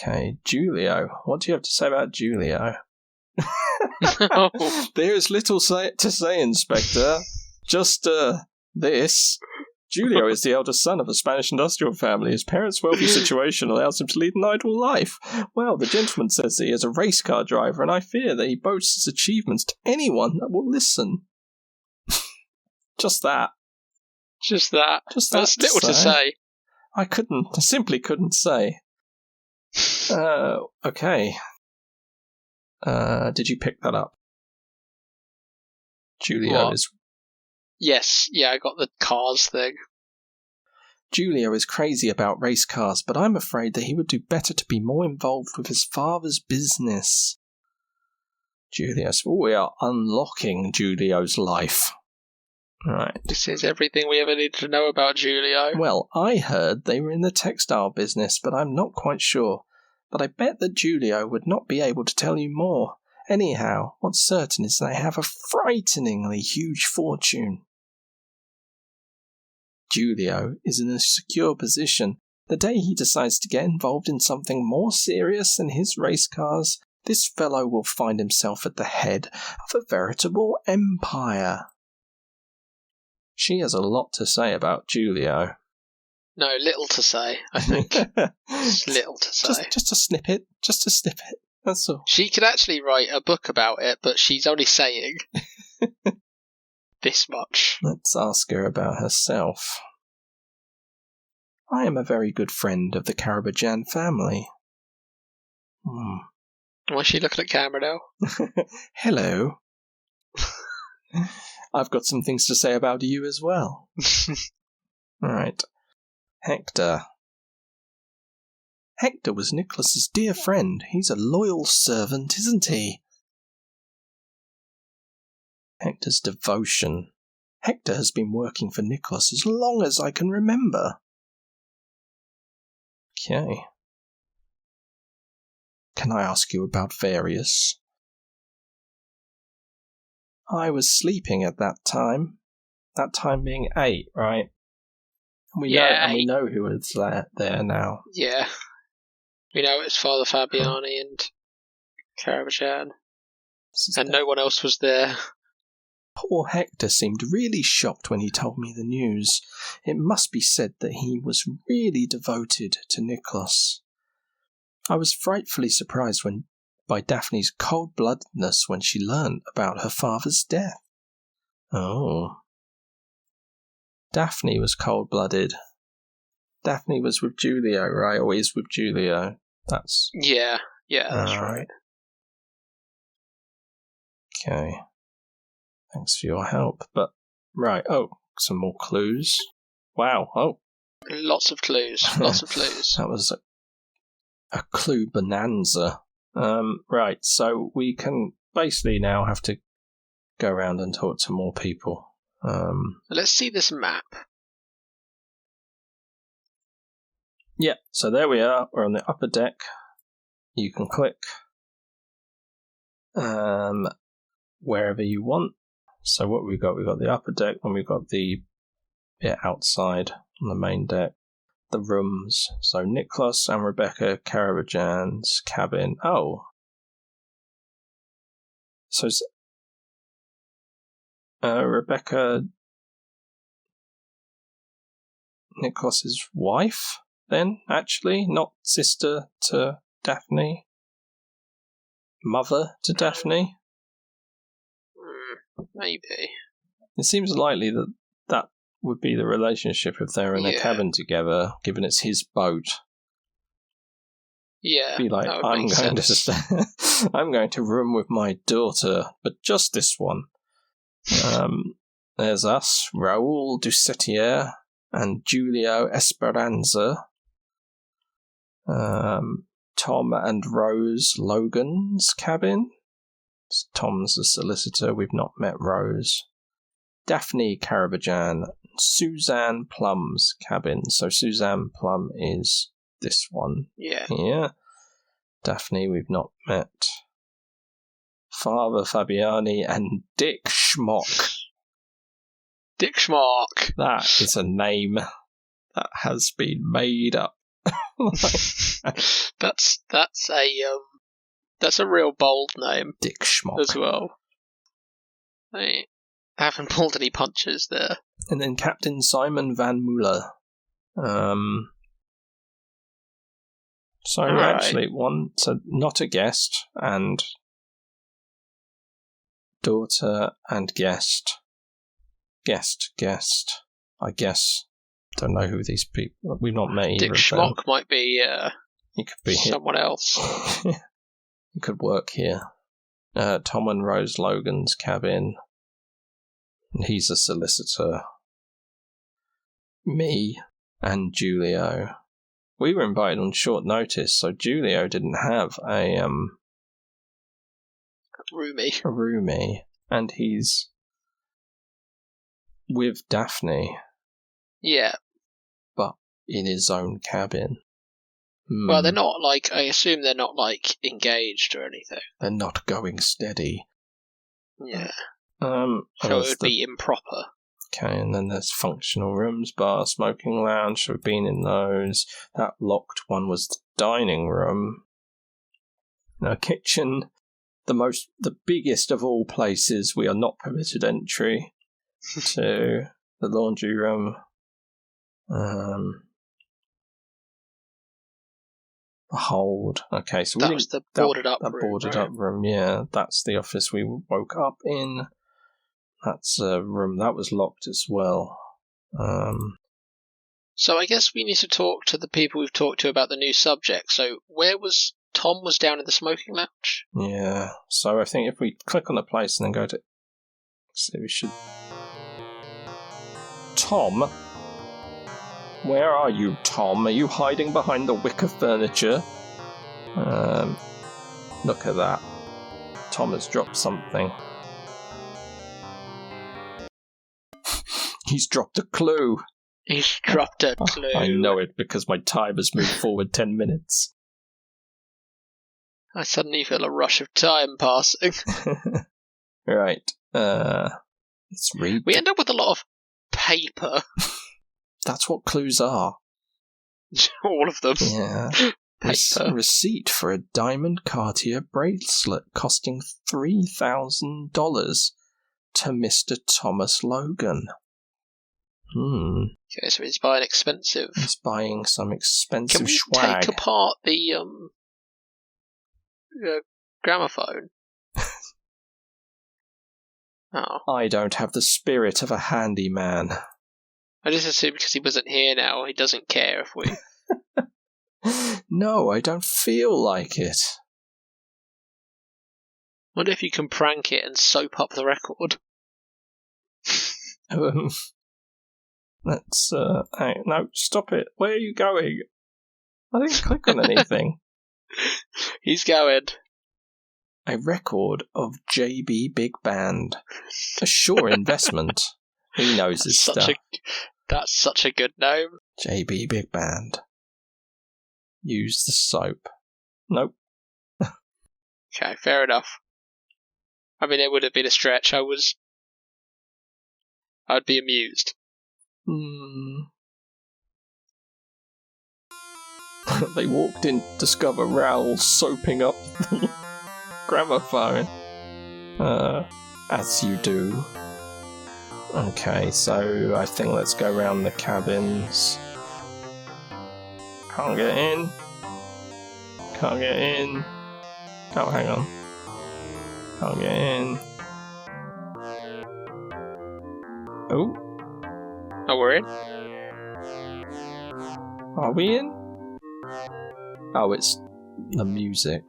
Okay, Giulio. What do you have to say about Giulio? No. There is little to say, Inspector. Just, this. Giulio is the eldest son of a Spanish industrial family. His parents' wealthy situation allows him to lead an idle life. Well, the gentleman says that he is a race car driver, and I fear that he boasts his achievements to anyone that will listen. Just that. Just that. Just that. There's little to say. I simply couldn't say. Okay. Did you pick that up? Giulio What? is... Yes, yeah, I got the cars thing. Giulio is crazy about race cars, but I'm afraid that he would do better to be more involved with his father's business. Giulio, so we are unlocking Giulio's life. Right. This is everything we ever need to know about Giulio. Well, I heard they were in the textile business, but I'm not quite sure. But I bet that Giulio would not be able to tell you more. Anyhow, what's certain is they have a frighteningly huge fortune. Giulio is in a secure position. The day he decides to get involved in something more serious than his race cars, this fellow will find himself at the head of a veritable empire. She has a lot to say about Giulio. No, little to say, I think. Little to say. Just a snippet. Just a snippet. That's all. She could actually write a book about it, but she's only saying this much. Let's ask her about herself. I am a very good friend of the Karaboudjan family. Why is she looking at camera now? Hello. I've got some things to say about you as well. Right. Hector. Hector was Nicholas's dear friend. He's a loyal servant, isn't he? Hector's devotion. Hector has been working for Nicholas as long as I can remember. Okay. Can I ask you about Various? I was sleeping at that time. That time being 8, right? We know who is there now. Yeah. We know it's Father Fabiani and Karaboudjan. And no one else was there. Poor Hector seemed really shocked when he told me the news. It must be said that he was really devoted to Nicholas. I was frightfully surprised by Daphne's cold-bloodedness when she learned about her father's death. Oh. Daphne was cold-blooded. Daphne was with Giulio, right? Or is with Giulio. That's... Yeah, that's right. Okay. Thanks for your help. But, right, some more clues. Wow, Lots of clues, lots of clues. That was a clue bonanza. Right, so we can basically now have to go around and talk to more people. Let's see this map. Yeah, so there we are. We're on the upper deck. You can click wherever you want. So what we've got the upper deck, and we've got the bit outside on the main deck. The rooms. So Nicholas and Rebecca Karaboudjan's cabin. Oh. So Rebecca, Nicholas's wife, then, actually, not sister to Daphne. Mother to Daphne. Maybe. It seems likely that would be the relationship if they're in a cabin together, given it's his boat. Yeah, be like, I'm going to room with my daughter, but just this one. There's us, Raoul Dusentier and Giulio Esperanza. Tom and Rose Logan's cabin. Tom's the solicitor. We've not met Rose. Daphne Karaboudjan, Suzanne Plum's cabin. So Suzanne Plum is this one. Yeah. Here. Daphne we've not met. Father Fabiani and Dick Schmock. Dick Schmock. That is a name that has been made up. That's a real bold name. Dick Schmock. As well. I haven't pulled any punches there. And then Captain Simon Van Muller. So actually, not a guest, and daughter and guest. I guess. Don't know who these people. We've not met either. Dick Schmock might be. He could be someone else. He could work here. Tom and Rose Logan's cabin. And he's a solicitor. Me and Julio. We were invited on short notice, so Julio didn't have a roomie. And he's with Daphne. Yeah. But in his own cabin. Well, they're not, I assume they're not, engaged or anything. They're not going steady. Yeah. So it would be improper. Okay, and then there's functional rooms, bar, smoking lounge, so we've been in those. That locked one was the dining room. Now, kitchen, the biggest of all places, we are not permitted entry to the laundry room. Hold. Okay, so that was the boarded up room. Boarded up room, yeah. That's the office we woke up in. That's a room that was locked as well. So I guess we need to talk to the people we've talked to about the new subject. So Tom was down in the smoking lounge? Yeah. So I think if we click on the place and then go to... So we should... Tom? Where are you, Tom? Are you hiding behind the wicker furniture? Look at that. Tom has dropped something. He's dropped a clue. He's dropped a clue. I know it because my time has moved forward 10 minutes. I suddenly feel a rush of time passing. Right. Let's read. We end up with a lot of paper. That's what clues are. All of them. Yeah. Paper. Receipt for a diamond Cartier bracelet costing $3,000 to Mr. Thomas Logan. Okay, so he's buying expensive. He's buying some expensive swag. Can we take apart the gramophone? Oh. I don't have the spirit of a handyman. I just assume because he wasn't here now, he doesn't care if we... No, I don't feel like it. Wonder if you can prank it and soap up the record. Let's, no, stop it. Where are you going? I didn't click on anything. He's going. A record of JB Big Band. A sure investment. He knows his stuff. That's such a good name. JB Big Band. Use the soap. Nope. Okay, fair enough. I mean, it would have been a stretch. I'd be amused. They walked in to discover Raoul soaping up the gramophone. As you do. Okay, so I think let's go around the cabins. Can't get in. Can't get in. Oh, hang on. Can't get in. Oh. Oh, we're in? Are we in? Oh, it's the music.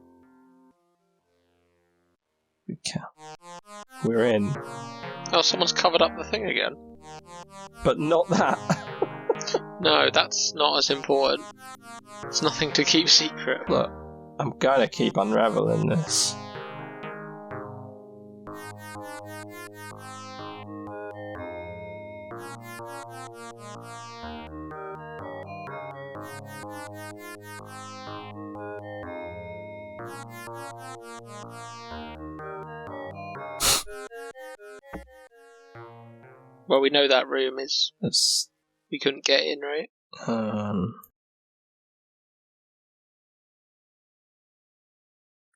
We're in. Oh, someone's covered up the thing again. But not that. No, that's not as important. It's nothing to keep secret. Look, I'm gonna keep unraveling this. Well, we know that room is... It's... We couldn't get in, right?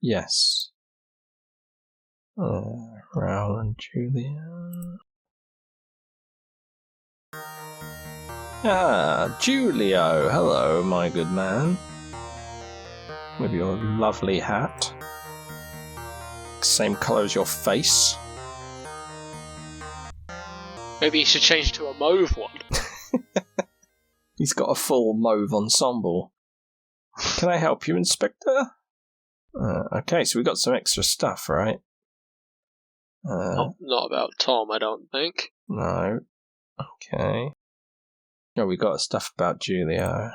Yes. Raoul and Julia. Ah, Julio. Hello, my good man. With your lovely hat. Same colour as your face. Maybe he should change to a mauve one. He's got a full mauve ensemble. Can I help you, Inspector? Okay, so we got some extra stuff, right? Not about Tom, I don't think. No. Okay. No, we got stuff about Julio.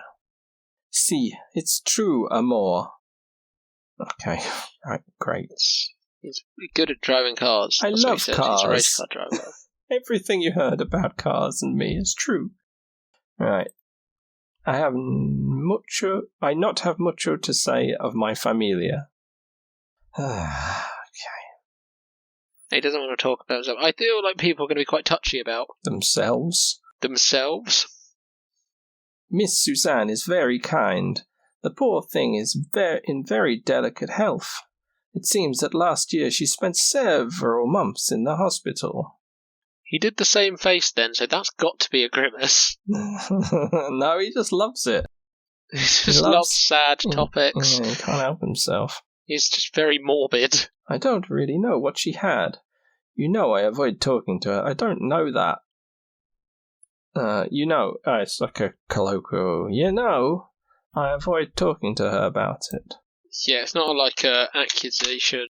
See, it's true, Amor. Okay, right, great. He's good at driving cars. I That's love what he said. cars. He's a race car driver. Everything you heard about cars and me is true. Right. I not have mucho to say of my familia. He doesn't want to talk about himself. I feel like people are going to be quite touchy about Themselves. Miss Suzanne is very kind. The poor thing is in very delicate health. It seems that last year she spent several months in the hospital. He did the same face then, so that's got to be a grimace. No, he just loves it. He just loves sad topics. Yeah, he can't help himself. He's just very morbid. I don't really know what she had. You know I avoid talking to her. I don't know that. It's like a colloquial. I avoid talking to her about it. Yeah, it's not like an accusation.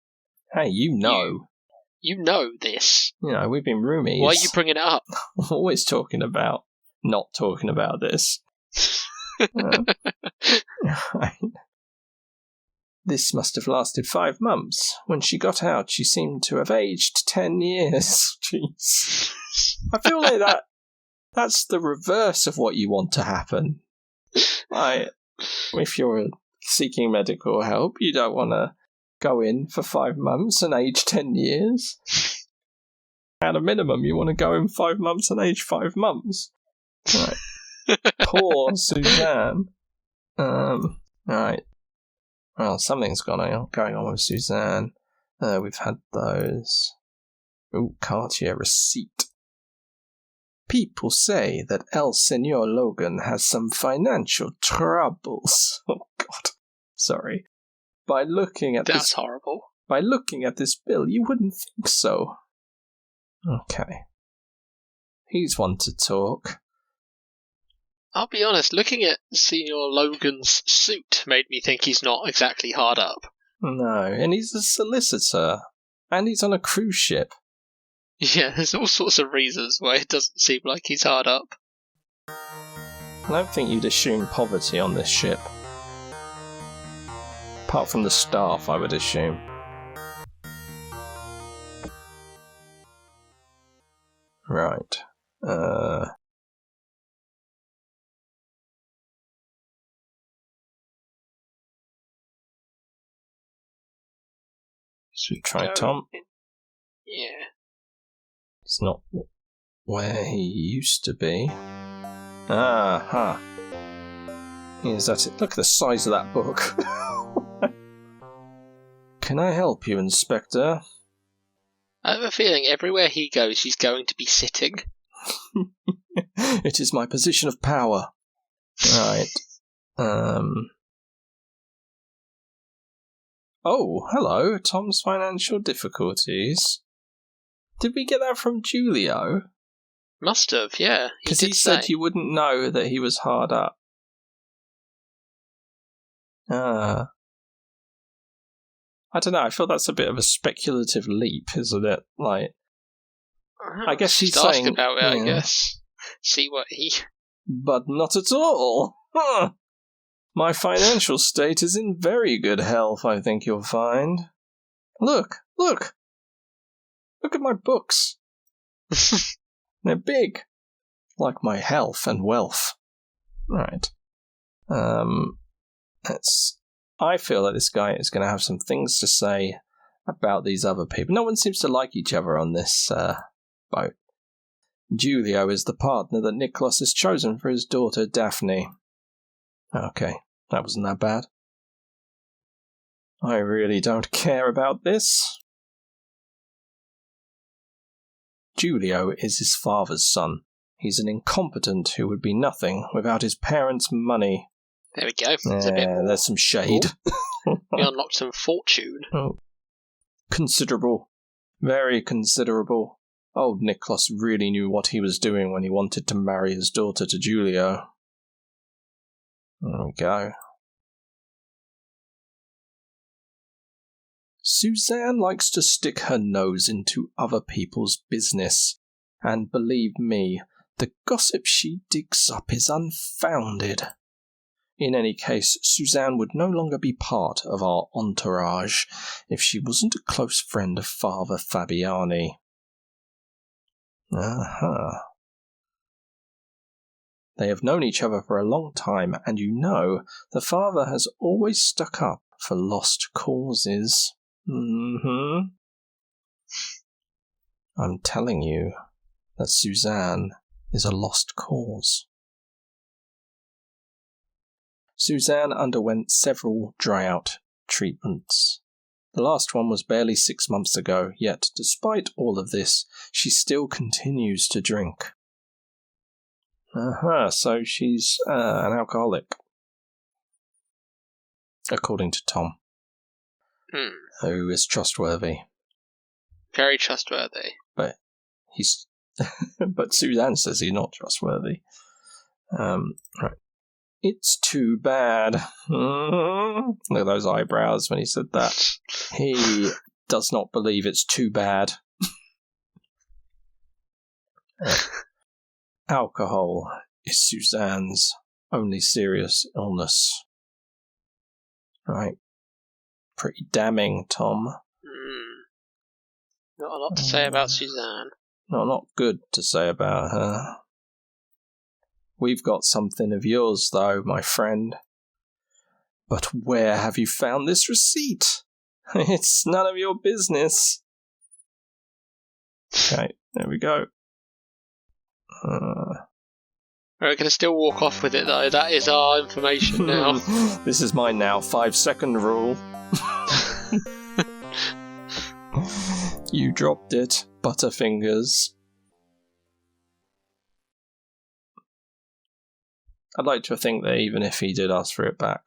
Hey, you know. You know this. We've been roomies. Why are you bringing it up? I'm always not talking about this. Right. This must have lasted 5 months. When she got out, she seemed to have aged 10 years. Jeez. I feel like that's the reverse of what you want to happen. If you're seeking medical help, you don't want to go in for 5 months and age 10 years. At a minimum, you want to go in 5 months and age 5 months. Right. Poor Suzanne. Right. Well, something's going on with Suzanne. We've had those. Ooh, Cartier receipt. People say that El Senor Logan has some financial troubles. Oh, God. Sorry. That's horrible. By looking at this bill, you wouldn't think so. Okay. He's one to talk. I'll be honest, looking at Senor Logan's suit made me think he's not exactly hard up. No, and he's a solicitor. And he's on a cruise ship. Yeah, there's all sorts of reasons why it doesn't seem like he's hard up. I don't think you'd assume poverty on this ship. Apart from the staff, I would assume. Right. Should we try Tom? Yeah. It's not where he used to be. Ah, Is that it? Look at the size of that book. Can I help you, Inspector? I have a feeling everywhere he goes, he's going to be sitting. It is my position of power. Right. Oh, hello. Tom's financial difficulties. Did we get that from Julio? Must have, yeah. Because he said you wouldn't know that he was hard up. I don't know, I feel that's a bit of a speculative leap, isn't it? I guess he's saying... ask about it, I guess. See what he... But not at all. Huh. My financial state is in very good health, I think you'll find. Look at my books. They're big. Like my health and wealth. Right. I feel that this guy is going to have some things to say about these other people. No one seems to like each other on this boat. Julio is the partner that Nicholas has chosen for his daughter Daphne. Okay, that wasn't that bad. I really don't care about this. Julio is his father's son. He's an incompetent who would be nothing without his parents' money. There we go. There's a bit more. There's some shade. We unlocked some fortune. Oh. Considerable. Very considerable. Old Nicholas really knew what he was doing when he wanted to marry his daughter to Julio. There we go. Suzanne likes to stick her nose into other people's business, and believe me, the gossip she digs up is unfounded. In any case, Suzanne would no longer be part of our entourage if she wasn't a close friend of Father Fabiani. Aha. They have known each other for a long time, and you know the father has always stuck up for lost causes. I'm telling you that Suzanne is a lost cause. Suzanne underwent several dry-out treatments. The last one was barely 6 months ago, yet despite all of this, she still continues to drink. So she's an alcoholic. According to Tom. Who is trustworthy. Very trustworthy. But he's... but Suzanne says he's not trustworthy. Right. It's too bad. Look at those eyebrows when he said that. He does not believe it's too bad. Alcohol is Suzanne's only serious illness. Right. Pretty damning, Tom. Not a lot to say about Suzanne. Not good to say about her. We've got something of yours, though, my friend. But where have you found this receipt? It's none of your business. Okay, there we go. We're going to still walk off with it, though. That is our information now. This is mine now. 5-second rule. You dropped it, Butterfingers. I'd like to think that even if he did ask for it back,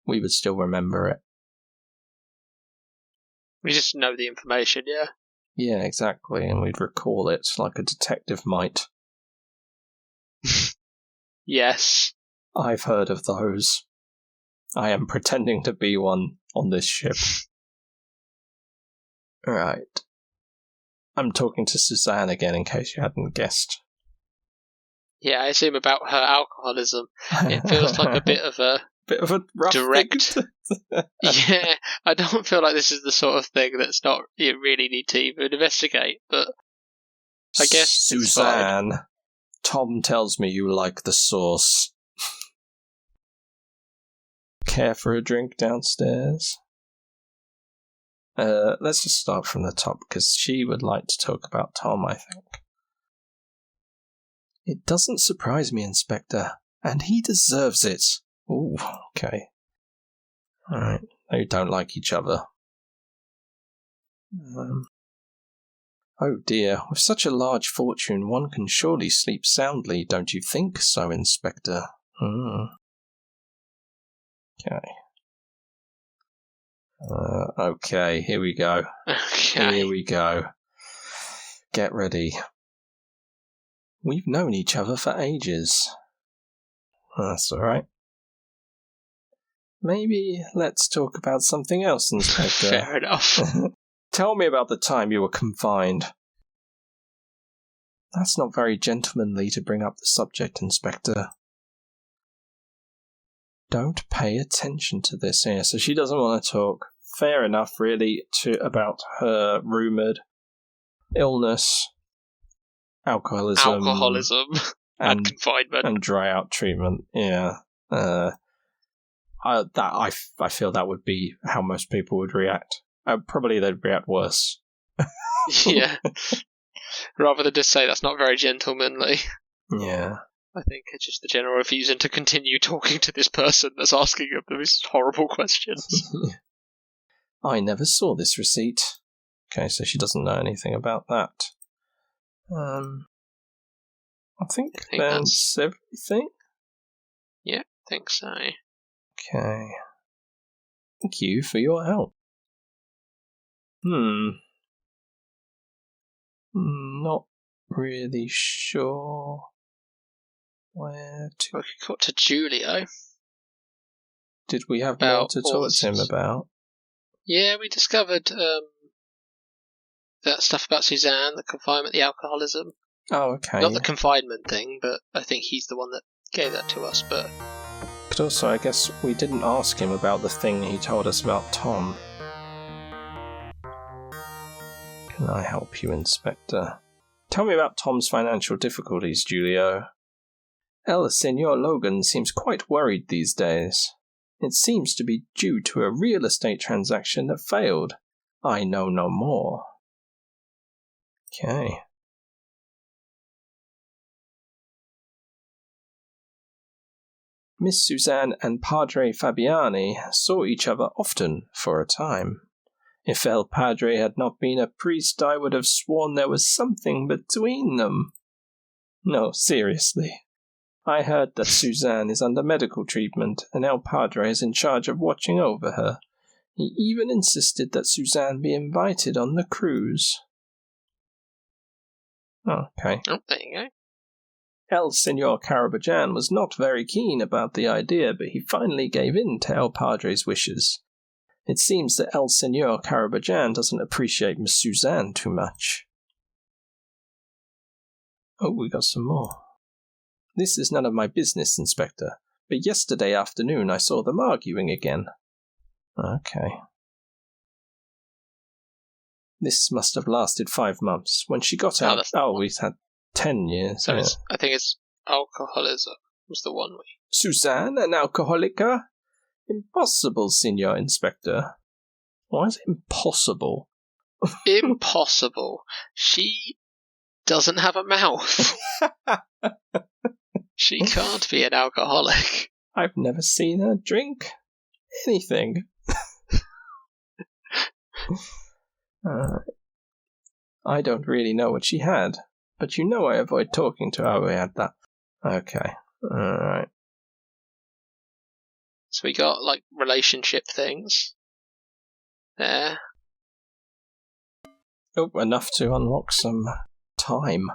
we would still remember it. We just know the information, yeah? Yeah, exactly, and we'd recall it like a detective might. Yes. I've heard of those. I am pretending to be one on this ship. Right. I'm talking to Suzanne again in case you hadn't guessed. Yeah, I assume about her alcoholism. It feels like a bit of a rough direct. Yeah, I don't feel like this is the sort of thing that's not you really need to even investigate. But I guess Suzanne, Tom tells me you like the sauce. Care for a drink downstairs? Let's just start from the top because she would like to talk about Tom, I think. It doesn't surprise me, Inspector, and he deserves it. Ooh, okay. Alright, they don't like each other. Oh dear, with such a large fortune, one can surely sleep soundly, don't you think so, Inspector? Okay. Okay, here we go. Okay. Here we go. Get ready. We've known each other for ages. That's alright. Maybe let's talk about something else, Inspector. Fair enough. Tell me about the time you were confined. That's not very gentlemanly to bring up the subject, Inspector. Don't pay attention to this here. So she doesn't want to talk. Fair enough, really, about her rumoured illness, alcoholism, and confinement, and dry-out treatment. Yeah, I feel that would be how most people would react. Probably they'd react worse. Yeah, rather than just say that's not very gentlemanly. Yeah. I think it's just the general refusing to continue talking to this person that's asking them these horrible questions. I never saw this receipt. Okay, so she doesn't know anything about that. I think that's everything. Yeah, I think so. Okay. Thank you for your help. Not really sure where to. We could go to Julio. Did we have more to talk to him about? Yeah, we discovered that stuff about Suzanne, the confinement, the alcoholism. Oh, okay. Not the confinement thing, but I think he's the one that gave that to us. But also, I guess we didn't ask him about the thing he told us about Tom. Can I help you, Inspector? Tell me about Tom's financial difficulties, Julio. El Senor Logan seems quite worried these days. It seems to be due to a real estate transaction that failed. I know no more. Okay. Miss Suzanne and Padre Fabiani saw each other often for a time. If El Padre had not been a priest, I would have sworn there was something between them. No, seriously. I heard that Suzanne is under medical treatment, and El Padre is in charge of watching over her. He even insisted that Suzanne be invited on the cruise. Okay. Oh, there you go. El Senor Karaboudjan was not very keen about the idea, but he finally gave in to El Padre's wishes. It seems that El Senor Karaboudjan doesn't appreciate Miss Suzanne too much. Oh, we got some more. This is none of my business, Inspector, but yesterday afternoon I saw them arguing again. Okay. This must have lasted 5 months. When she got out... we've had 10 years. So I think it's alcoholism was the one we... Suzanne, an alcoholica? Impossible, Signor Inspector. Why is it impossible? Impossible. She doesn't have a mouth. She can't be an alcoholic. I've never seen her drink anything. I don't really know what she had, but you know I avoid talking to her. We had that. Okay. Alright. So we got, like, relationship things there. Oh, enough to unlock some time.